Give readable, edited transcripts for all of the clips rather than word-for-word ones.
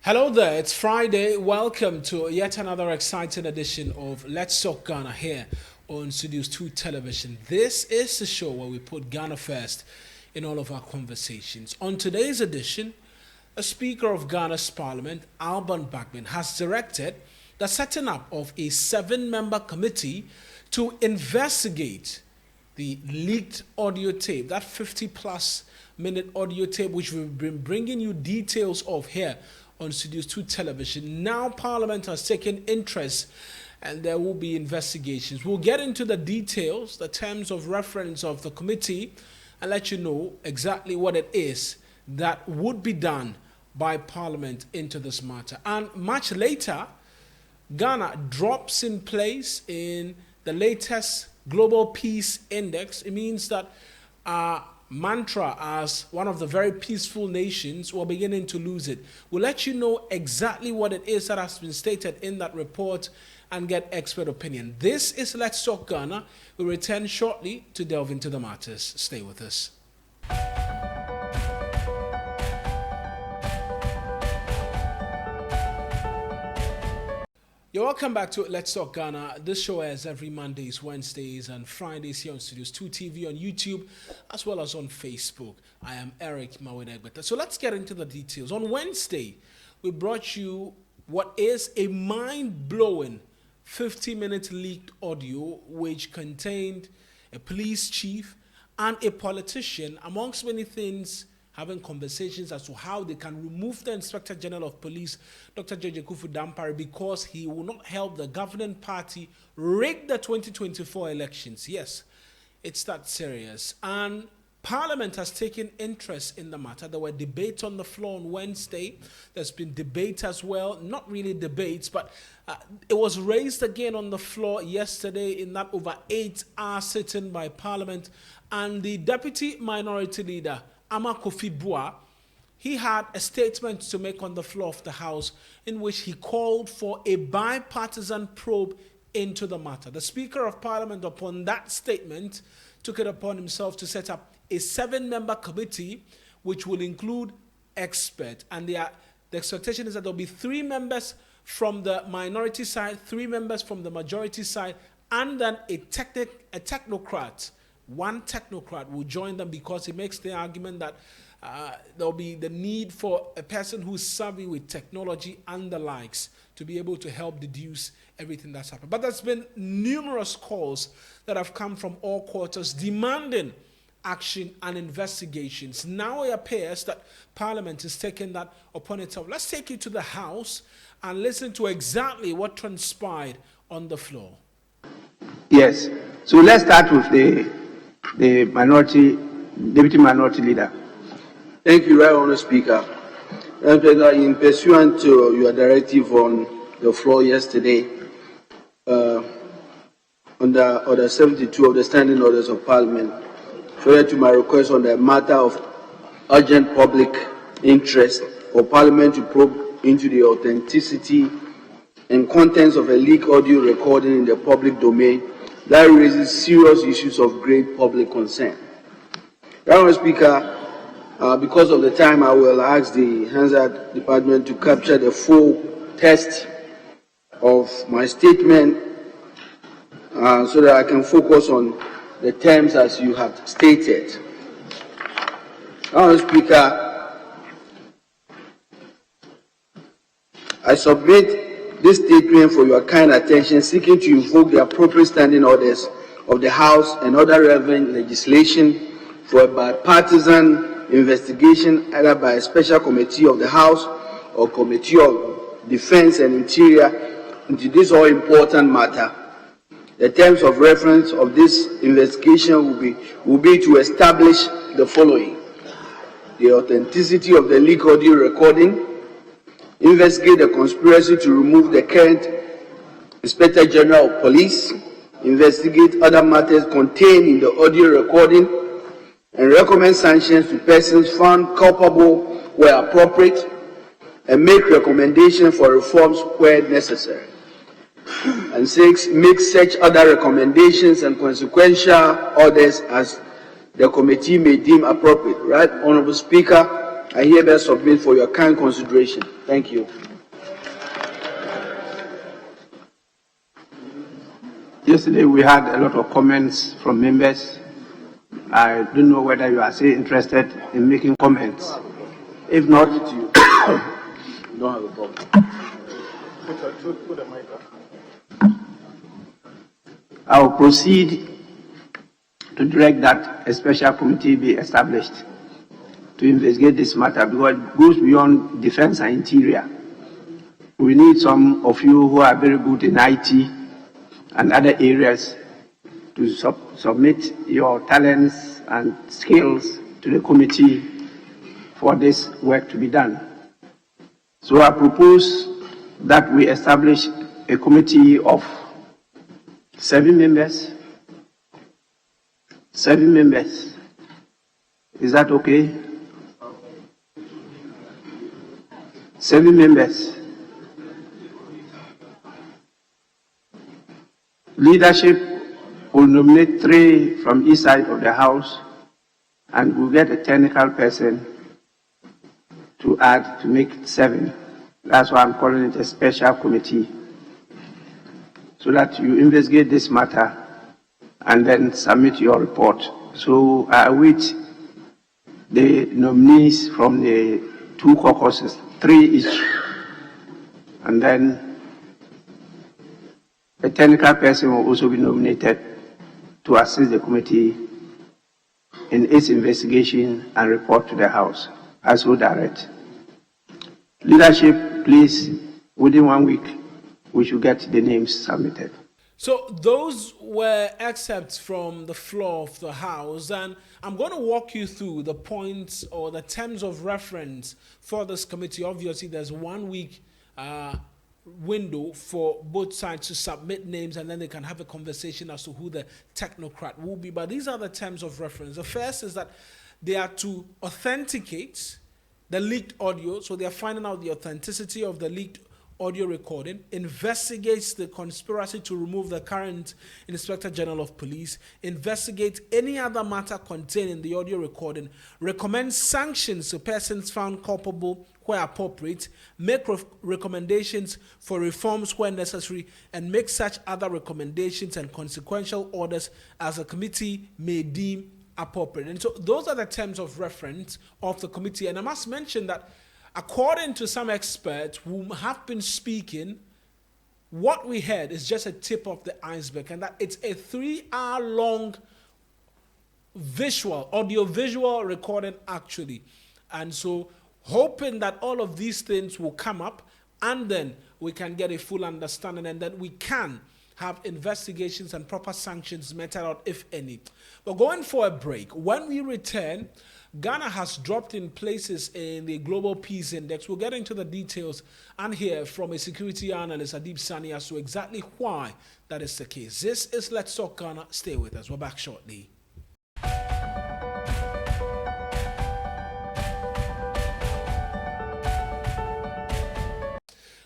Hello there, it's Friday. Welcome to yet another exciting edition of Let's Talk Ghana here on Studios 2 Television. This is the show where we put Ghana first in all of our conversations. On today's edition, a Speaker of Ghana's Parliament, Alban Bagbin, has directed the setting up of a 7-member committee to investigate the leaked audio tape, that 50-plus minute audio tape, which we've been bringing you details of here on Studios 2 Television. Now Parliament has taken interest and there will be investigations. We'll get into the details, the terms of reference of the committee, and let you know exactly what it is that would be done by Parliament into this matter. And much later, Ghana drops in place in the latest Global Peace Index. It means that our mantra as one of the very peaceful nations, we're beginning to lose it. We'll let you know exactly what it is that has been stated in that report and get expert opinion. This is Let's Talk Ghana. We'll return shortly to delve into the matters. Stay with us. You're welcome back to Let's Talk Ghana. This show airs every Mondays, Wednesdays, and Fridays here on Studios 2 TV on YouTube, as well as on Facebook. I am Eric Mawedegbeta. So let's get into the details. On Wednesday, we brought you what is a mind-blowing 50-minute leaked audio, which contained a police chief and a politician, amongst many things, having conversations as to how they can remove the Inspector General of Police, Dr. George Akuffo Dampare, because he will not help the governing party rig the 2024 elections. Yes, it's that serious. And Parliament has taken interest in the matter. There were debates on the floor on Wednesday. There's been debate as well. Not really debates, but it was raised again on the floor yesterday in that over 8-hour sitting by Parliament. And the Deputy Minority Leader, Ama Kofi Boah, he had a statement to make on the floor of the House in which he called for a bipartisan probe into the matter. The Speaker of Parliament, upon that statement, took it upon himself to set up a 7-member committee which will include experts. And the expectation is that there will be 3 members from the minority side, 3 members from the majority side, and then a technocrat. One technocrat will join them because he makes the argument that there will be the need for a person who's savvy with technology and the likes to be able to help deduce everything that's happened. But there's been numerous calls that have come from all quarters demanding action and investigations. Now it appears that Parliament is taking that upon itself. Let's take you to the House and listen to exactly what transpired on the floor. Yes. So let's start with the Deputy Minority Leader. Thank you, Right Honourable Speaker. In pursuant to your directive on the floor yesterday, under Order 72 of the Standing Orders of Parliament, further to my request on the matter of urgent public interest for Parliament to probe into the authenticity and contents of a leaked audio recording in the public domain that raises serious issues of great public concern. Mr. Speaker, because of the time, I will ask the Hansard Department to capture the full text of my statement so that I can focus on the terms as you have stated. Mr. Speaker, I submit this statement for your kind attention, seeking to invoke the appropriate standing orders of the House and other relevant legislation for a bipartisan investigation either by a special committee of the House or Committee of Defense and Interior into this all-important matter. The terms of reference of this investigation will be to establish the following: the authenticity of the leaked audio recording, investigate the conspiracy to remove the current Inspector General of Police, investigate other matters contained in the audio recording, and recommend sanctions to persons found culpable where appropriate, and make recommendations for reforms where necessary. And 6, make such other recommendations and consequential orders as the committee may deem appropriate. Right, Honourable Speaker, I hereby submit for your kind consideration. Thank you. Yesterday we had a lot of comments from members. I don't know whether you are still interested in making comments. If not, You don't have a problem. I will proceed to direct that a special committee be established to investigate this matter because it goes beyond defense and interior. We need some of you who are very good in IT and other areas to submit your talents and skills to the committee for this work to be done. So I propose that we establish a committee of 7 members. 7 members. Is that okay? 7 members. Leadership will nominate 3 from each side of the house, and we'll get a technical person to add to make 7. That's why I'm calling it a special committee, so that you investigate this matter and then submit your report. So I await the nominees from the 2 caucuses, 3 each, and then a technical person will also be nominated to assist the committee in its investigation and report to the House. I so direct. Leadership, please, within 1 week, we should get the names submitted. So those were excerpts from the floor of the House, and I'm going to walk you through the points or the terms of reference for this committee. Obviously, there's 1 week window for both sides to submit names, and then they can have a conversation as to who the technocrat will be. But these are the terms of reference. The first is that they are to authenticate the leaked audio, so they are finding out the authenticity of the leaked audio recording, investigates the conspiracy to remove the current Inspector General of Police, investigate any other matter contained in the audio recording, recommend sanctions to persons found culpable where appropriate, make recommendations for reforms where necessary, and make such other recommendations and consequential orders as the committee may deem appropriate. And so those are the terms of reference of the committee. And I must mention that according to some experts who have been speaking, what we heard is just a tip of the iceberg, and that it's a 3-hour-long audio-visual recording actually. And so hoping that all of these things will come up, and then we can get a full understanding, and then we can have investigations and proper sanctions meted out, if any. But going for a break, when we return, Ghana has dropped in places in the Global Peace Index. We'll get into the details and hear from a security analyst, Adib Sani, as to exactly why that is the case. This is Let's Talk Ghana. Stay with us. We're back shortly.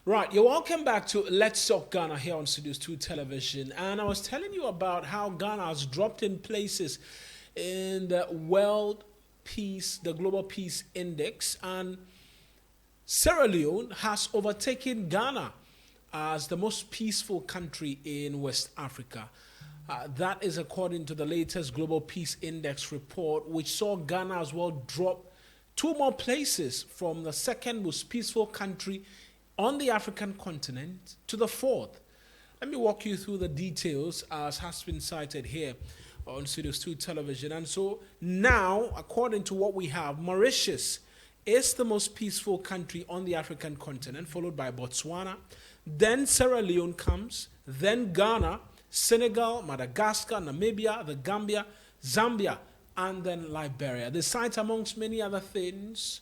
Right, you're welcome back to Let's Talk Ghana here on Studios 2 Television. And I was telling you about how Ghana has dropped in places in the Global Peace Index, and Sierra Leone has overtaken Ghana as the most peaceful country in West Africa. That is according to the latest Global Peace Index report, which saw Ghana as well drop 2 more places from the second most peaceful country on the African continent to the 4th. Let me walk you through the details as has been cited here on Studios 2 Television. And so now, according to what we have, Mauritius is the most peaceful country on the African continent, followed by Botswana. Then Sierra Leone comes, then Ghana, Senegal, Madagascar, Namibia, the Gambia, Zambia, and then Liberia. They cite, amongst many other things,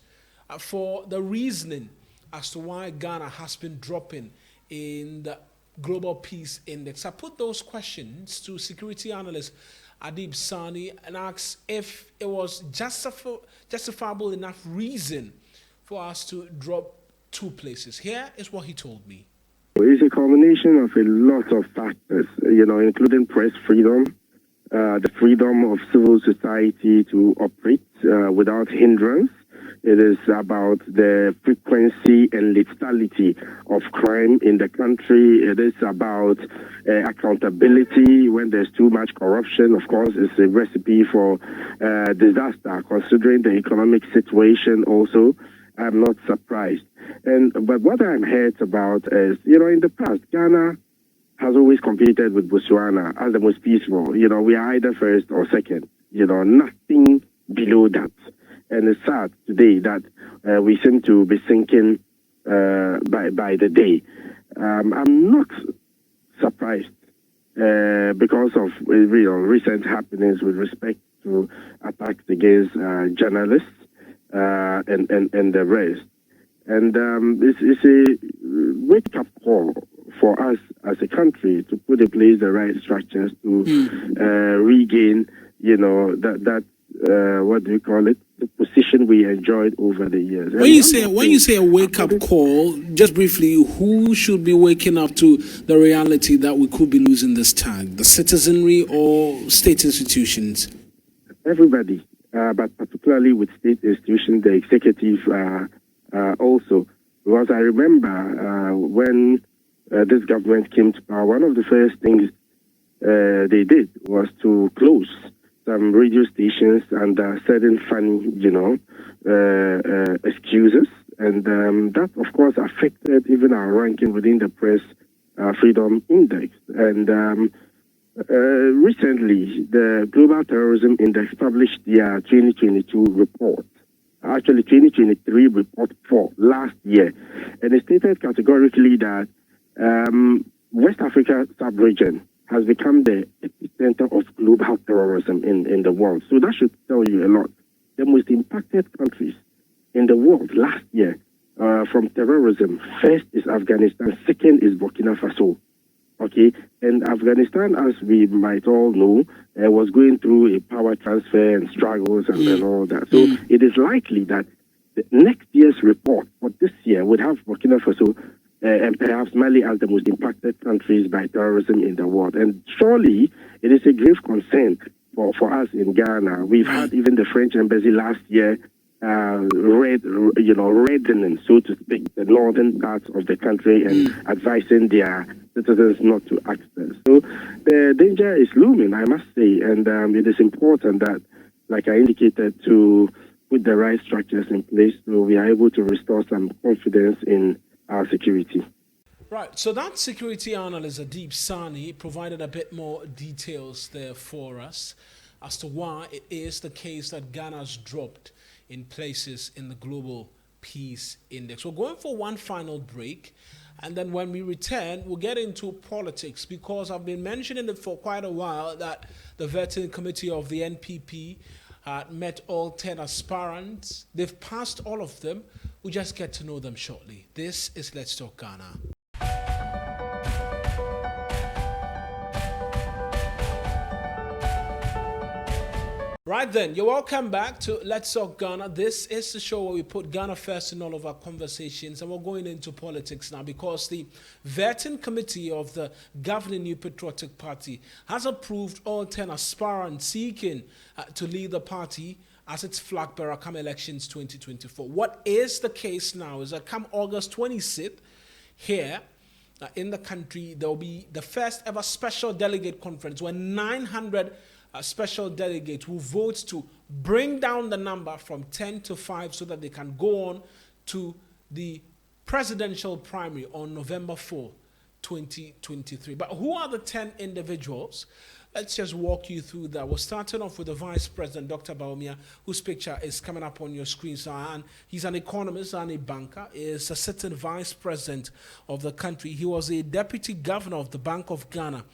for the reasoning as to why Ghana has been dropping in the Global Peace Index. I put those questions to security analyst Adib Sani and asked if it was justifiable enough reason for us to drop 2 places. Here is what he told me. It's a combination of a lot of factors, including press freedom, the freedom of civil society to operate without hindrance, It is about the frequency and lethality of crime in the country. It is about accountability when there's too much corruption. Of course, it's a recipe for disaster, considering the economic situation also. I'm not surprised. But what I'm hurt about is, in the past, Ghana has always competed with Botswana as the most peaceful. We are either first or second. Nothing below that. And it's sad today that we seem to be sinking by the day. I'm not surprised because of recent happenings with respect to attacks against journalists and the rest. And it's a wake-up call for us as a country to put in place the right structures to regain, what do you call it? The position we enjoyed over the years. When you say a wake-up call, just briefly, who should be waking up to the reality that we could be losing this tag? The citizenry or state institutions? Everybody, but particularly with state institutions, the executive also. Because I remember when this government came to power, one of the first things they did was to close some radio stations and certain funny, excuses. And that, of course, affected even our ranking within the Press Freedom Index. And recently, the Global Terrorism Index published their 2022 report. Actually, 2023 report 4 last year. And it stated categorically that West Africa sub-region has become the epicenter of global terrorism in the world. So that should tell you a lot. The most impacted countries in the world last year from terrorism, first is Afghanistan, second is Burkina Faso. Okay, and Afghanistan, as we might all know, was going through a power transfer and struggles and all that. So it is likely that the next year's report for this year would have Burkina Faso and perhaps Mali as the most impacted countries by terrorism in the world. And surely it is a grave concern for us in Ghana. We've had even the French embassy last year reddening, so to speak, the northern parts of the country and advising their citizens not to access. So the danger is looming, I must say, and it is important that, like I indicated, to put the right structures in place so we are able to restore some confidence in our security. Right, so that security analyst, Adib Sani, provided a bit more details there for us as to why it is the case that Ghana's dropped in places in the Global Peace Index. We're going for one final break, and then when we return, we'll get into politics, because I've been mentioning it for quite a while that the vetting committee of the NPP met all 10 aspirants. They've passed all of them. We'll just get to know them shortly. This is Let's Talk Ghana. Right then, you're welcome back to Let's Talk Ghana. This is the show where we put Ghana first in all of our conversations, and we're going into politics now because the vetting committee of the governing New Patriotic Party has approved all 10 aspirants seeking to lead the party as its flag bearer come elections 2024. What is the case now is that come August 26th, here in the country, there will be the first ever special delegate conference where 900 special delegates will vote to bring down the number from 10 to 5 so that they can go on to the presidential primary on November 4, 2023. But who are the 10 individuals? Let's just walk you through that. We're starting off with the Vice President, Dr. Bawumia, whose picture is coming up on your screen. So, and he's an economist and a banker. He is a sitting Vice President of the country. He was a Deputy Governor of the Bank of Ghana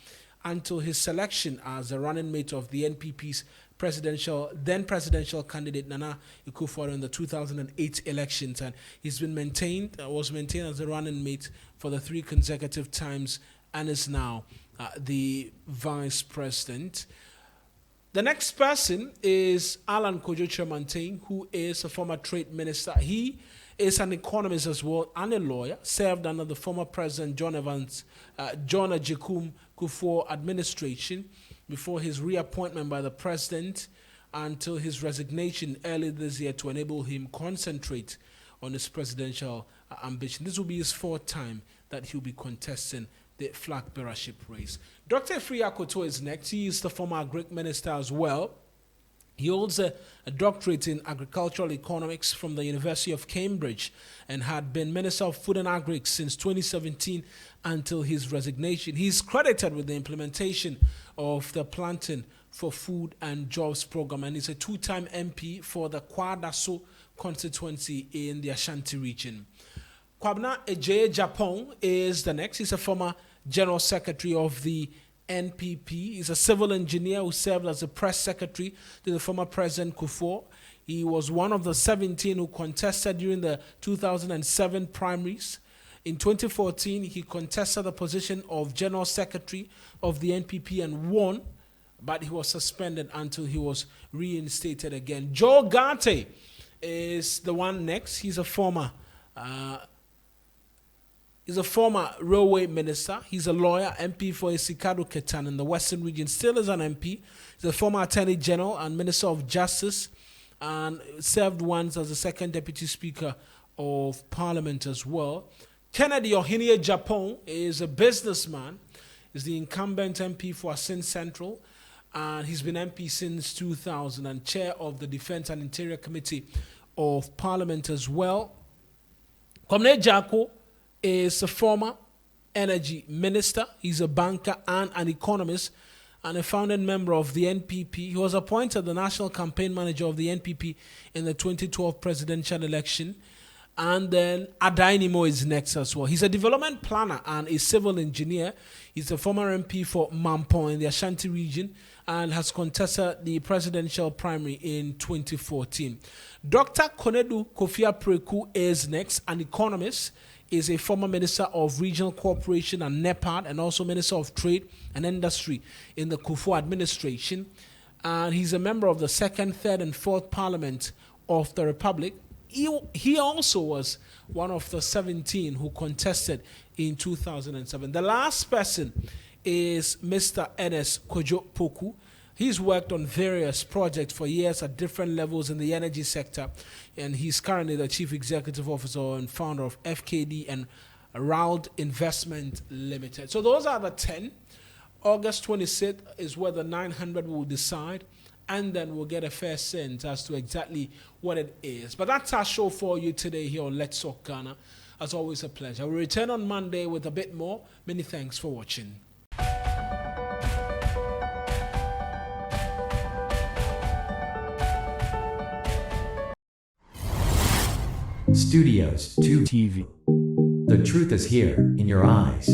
until his selection as a running mate of the NPP's then presidential candidate Nana Akufo-Addo in the 2008 elections, and was maintained as a running mate for the 3 consecutive times, and is now the vice president. The next person is Alan Kojo Chirmantain, who is a former trade minister. He is an economist as well and a lawyer, served under the former president John Agyekum Kufuor administration before his reappointment by the president until his resignation early this year to enable him concentrate on his presidential ambition. This will be his fourth time that he'll be contesting the flag bearership race. Dr. Efri Akoto is next. He is the former Agric Minister as well. He holds a doctorate in agricultural economics from the University of Cambridge and had been Minister of Food and Agric since 2017 until his resignation. He is credited with the implementation of the Planting for Food and Jobs program, and is a two-time MP for the Kwadaso constituency in the Ashanti region. Kwabena Ejeye Japon is the next. He's a former General Secretary of the NPP. He's a civil engineer who served as a press secretary to the former President Kufuor. He was one of the 17 who contested during the 2007 primaries. In 2014, he contested the position of General Secretary of the NPP and won, but he was suspended until he was reinstated again. Joe Garte is the one next. He's a former railway minister. He's a lawyer, MP for Isikado Ketan in the Western region, still is an MP. He's a former Attorney General and Minister of Justice, and served once as the second Deputy Speaker of Parliament as well. Kennedy Ohinie Japon is a businessman. He's the incumbent MP for Asin Central, and he's been MP since 2000 and chair of the Defense and Interior Committee of Parliament as well. Kwabena Jako is a former energy minister. He's a banker and an economist and a founding member of the NPP. He was appointed the national campaign manager of the NPP in the 2012 presidential election. And then Adainimo is next as well. He's a development planner and a civil engineer. He's a former MP for Mampong in the Ashanti region and has contested the presidential primary in 2014. Dr. Konedu Kofi-Preku is next, an economist. Is a former Minister of Regional Cooperation and NEPAD, and also Minister of Trade and Industry in the Kufuor administration. And he's a member of the 2nd, 3rd, and 4th Parliament of the Republic. He also was one of the 17 who contested in 2007. The last person is Mr. Ernest Kojo Poku. He's worked on various projects for years at different levels in the energy sector, and he's currently the Chief Executive Officer and founder of FKD and Rauld Investment Limited. So those are the 10. August 26th is where the 900 will decide, and then we'll get a fair sense as to exactly what it is. But that's our show for you today here on Let's Talk Ghana. As always, a pleasure. We'll return on Monday with a bit more. Many thanks for watching. Studios 2 TV. The truth is here in your eyes.